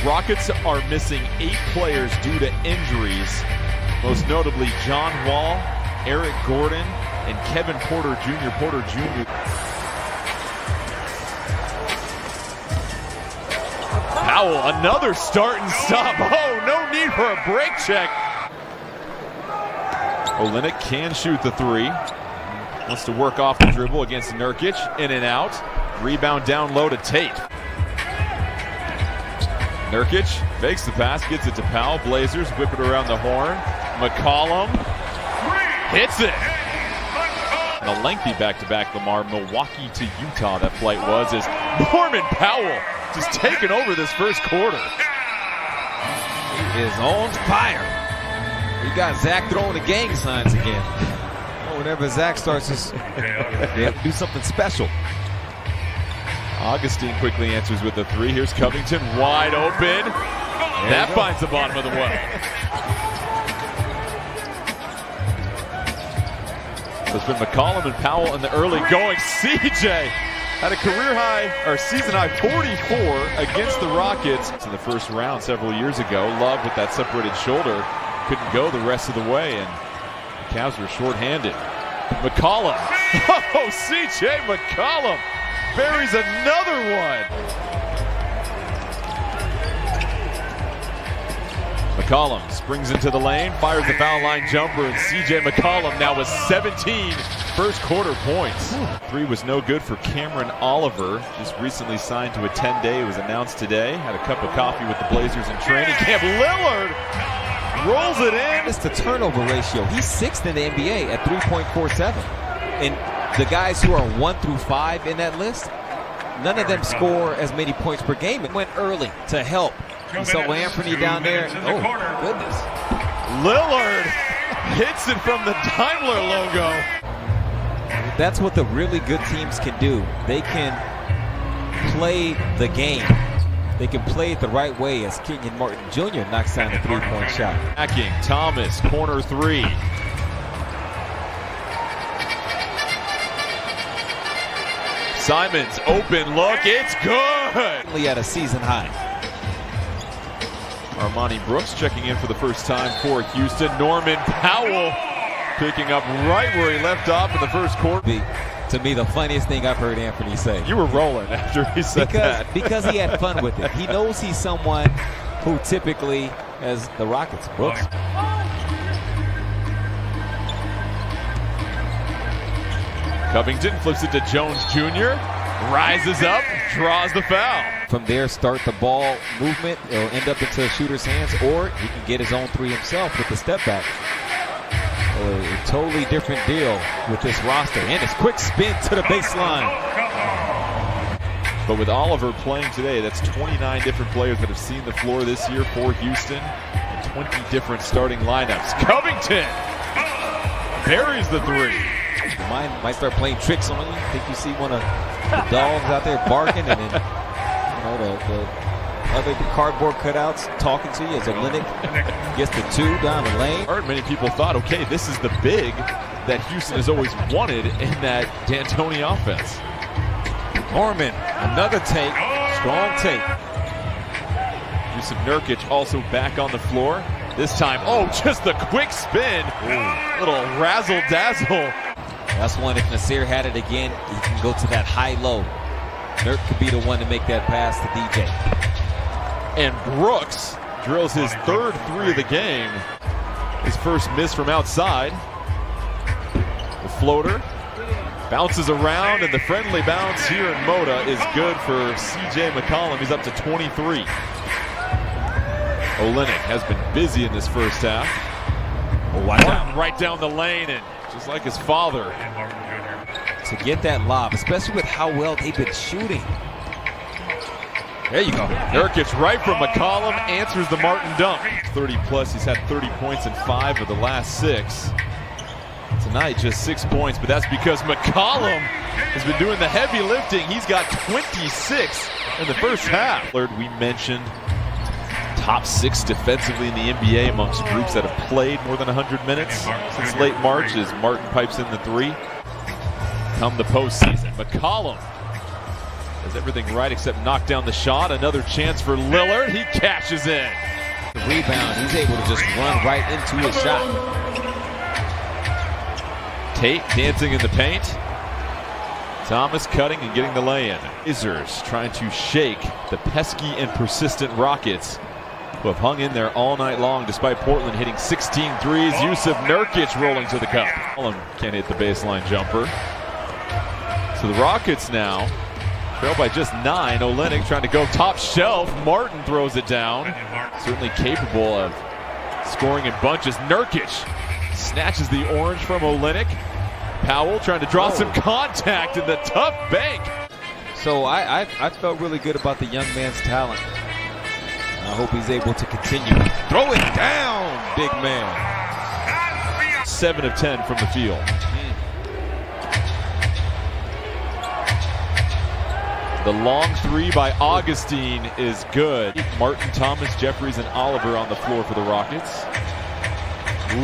Rockets are missing 8 players due to injuries, most notably John Wall, Eric Gordon, and Kevin Porter Jr. Powell, another start and stop. Oh, no need for a break check. Olynyk can shoot the 3. Wants to work off the dribble against Nurkic. In and out. Rebound down low to Tate. Nurkic fakes the pass, gets it to Powell. Blazers whip it around the horn. McCollum hits it. And a lengthy back-to-back, Lamar. Milwaukee to Utah, that flight was, as Norman Powell just taking over this first quarter. He is on fire. We got Zach throwing the gang signs again. Whenever Zach starts, they have to do something special. Augustine quickly answers with the 3. Here's Covington wide open. That finds the bottom of the well. So it's been McCollum and Powell in the early going. CJ had a career high, or season high 44 against the Rockets in the first round several years ago. Love with that separated shoulder. Couldn't go the rest of the way, and the Cavs were shorthanded. McCollum. Oh, CJ McCollum buries another one. McCollum springs into the lane, fires the foul line jumper, and CJ McCollum now with 17 first quarter points. 3 was no good for Cameron Oliver, just recently signed to a 10-day. It was announced today. Had a cup of coffee with the Blazers in training camp. Lillard rolls it in. It's the turnover ratio. He's 6th in the NBA at 3.47. And the guys who are 1 through 5 in that list, none of them score as many points per game. It went early to help. You saw Anthony down there. Oh, goodness. Lillard hits it from the Daimler logo. That's what the really good teams can do. They can play the game. They can play it the right way, as Kenyon Martin Jr. knocks down the 3-point shot. Backing Thomas, corner 3. Simons, open look, it's good! Only at a season high. Armani Brooks checking in for the first time for Houston. Norman Powell picking up right where he left off in the first quarter. To me, the funniest thing I've heard Anthony say. You were rolling after he said that. Because he had fun with it. He knows he's someone who typically has the Rockets. Brooks. Covington flips it to Jones Jr. Rises up, draws the foul. From there, start the ball movement. It'll end up into a shooter's hands, or he can get his own 3 himself with the step back. A totally different deal with this roster, and his quick spin to the baseline. But with Oliver playing today, that's 29 different players that have seen the floor this year for Houston, and 20 different starting lineups. Covington buries the 3. Might start playing tricks on you. I think you see one of the dogs out there barking, and then the other cardboard cutouts talking to you as Olynyk gets the 2 down the lane. Many people thought, okay, this is the big that Houston has always wanted in that D'Antoni offense. Norman, another take, strong take. Yusuf Nurkic also back on the floor. This time, just the quick spin. Little razzle-dazzle. That's one, if Nasir had it again, he can go to that high-low. Nurk could be the one to make that pass to DJ. And Brooks drills his 3rd 3 of the game. His first miss from outside. The floater bounces around, and the friendly bounce here in Moda is good for CJ McCollum. He's up to 23. Olynyk has been busy in this first half. Right down the lane, and just like his father. To get that lob, especially with how well they've been shooting. There you go. Nurkic right from McCollum answers the Martin dunk. 30 plus, he's had 30 points in 5 of the last 6. Tonight, just 6 points, but that's because McCollum has been doing the heavy lifting. He's got 26 in the first half. We mentioned top 6 defensively in the NBA amongst groups that have played more than 100 minutes since late March, as Martin pipes in the 3. Come the postseason, McCollum Does everything right except knock down the shot. Another chance for Lillard. He cashes in. The rebound, he's able to just run right into his shot. Tate dancing in the paint. Thomas cutting and getting the lay-in. Blazers trying to shake the pesky and persistent Rockets, who have hung in there all night long despite Portland hitting 16 threes. Yusuf Nurkic rolling to the cup. Can't hit the baseline jumper. So the Rockets now trail by just 9. Olynyk trying to go top shelf. Martin throws it down. Certainly capable of scoring in bunches. Nurkic snatches the orange from Olynyk. Powell trying to draw some contact in the tough bank. So I felt really good about the young man's talent. I hope he's able to continue. Throw it down, big man. 7 of 10 from the field. The long three by Augustine is good. Martin, Thomas, Jeffries, and Oliver on the floor for the Rockets.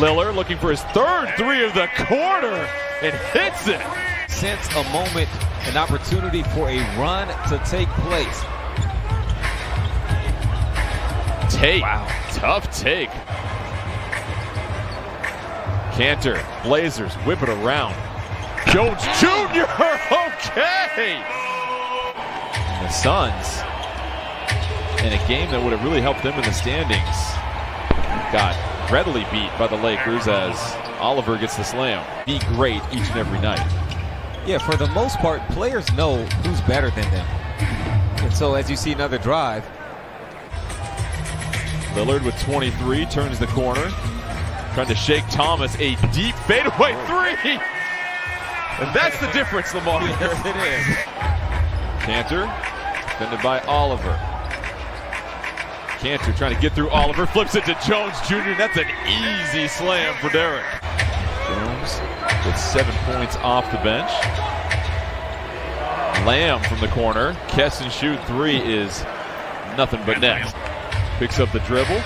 Lillard looking for his third three of the quarter and hits it. Sense a moment, an opportunity for a run to take place. Tate, wow, tough take. Cantor, Blazers whip it around. Jones Jr. Okay. And the Suns, in a game that would have really helped them in the standings, got readily beat by the Lakers as Oliver gets the slam. Be great each and every night. Yeah, for the most part, players know who's better than them. And so as you see another drive. Lillard with 23, turns the corner. Trying to shake Thomas, a deep fadeaway three. And that's the difference, Lamar. Yes, it is. Cantor, defended by Oliver. Cantor trying to get through Oliver, flips it to Jones Jr. That's an easy slam for Derek. Jones with 7 points off the bench. Lamb from the corner. Catch and shoot three is nothing but net. Picks up the dribble.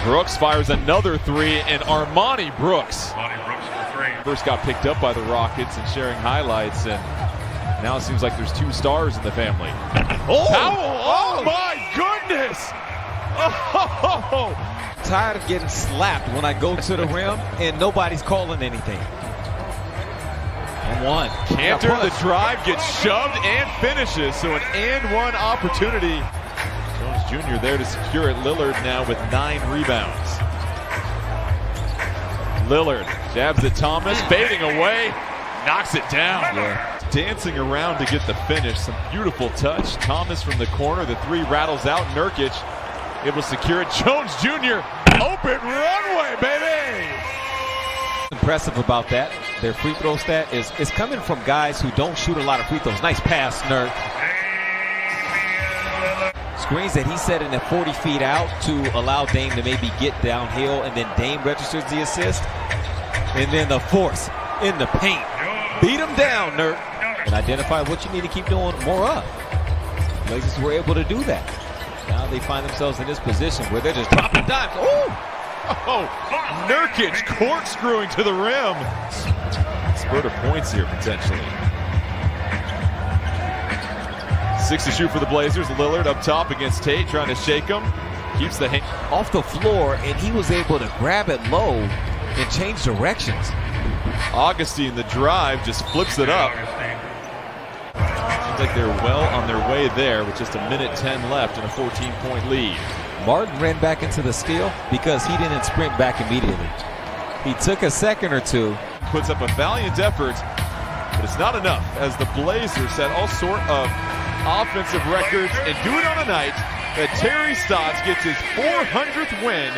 Brooks fires another three, and Armani Brooks first got picked up by the Rockets and sharing highlights, and now it seems like there's 2 stars in the family. Oh, Powell! Oh my goodness! Oh! Tired of getting slapped when I go to the rim and nobody's calling anything. And one. Cantor, the drive gets shoved and finishes, so an and one opportunity. Jones Jr. there to secure it. Lillard now with 9 rebounds. Lillard jabs at Thomas, fading away, knocks it down. Yeah. Dancing around to get the finish. Some beautiful touch. Thomas from the corner. The three rattles out. Nurkic able to secure it. Jones Jr. open runway, baby. Impressive about that. Their free throw stat is coming from guys who don't shoot a lot of free throws. Nice pass, Nurk. Screens that he set in at 40 feet out to allow Dame to maybe get downhill, and then Dame registers the assist. And then the force in the paint. Beat him down, Nurk. And identify what you need to keep doing more of. Blazers were able to do that. Now they find themselves in this position where they're just dropping dimes. Oh! Oh, Nurkic corkscrewing to the rim. Spurt of points here, potentially. 6 to shoot for the Blazers. Lillard up top against Tate, trying to shake him. Keeps the hand off the floor, and he was able to grab it low and change directions. Augustine, the drive, just flips it up. Seems like they're well on their way there with just 1:10 left and a 14-point lead. Martin ran back into the steal because he didn't sprint back immediately. He took a second or two. Puts up a valiant effort, but it's not enough as the Blazers set all sort of offensive records and do it on a night that Terry Stotts gets his 400th win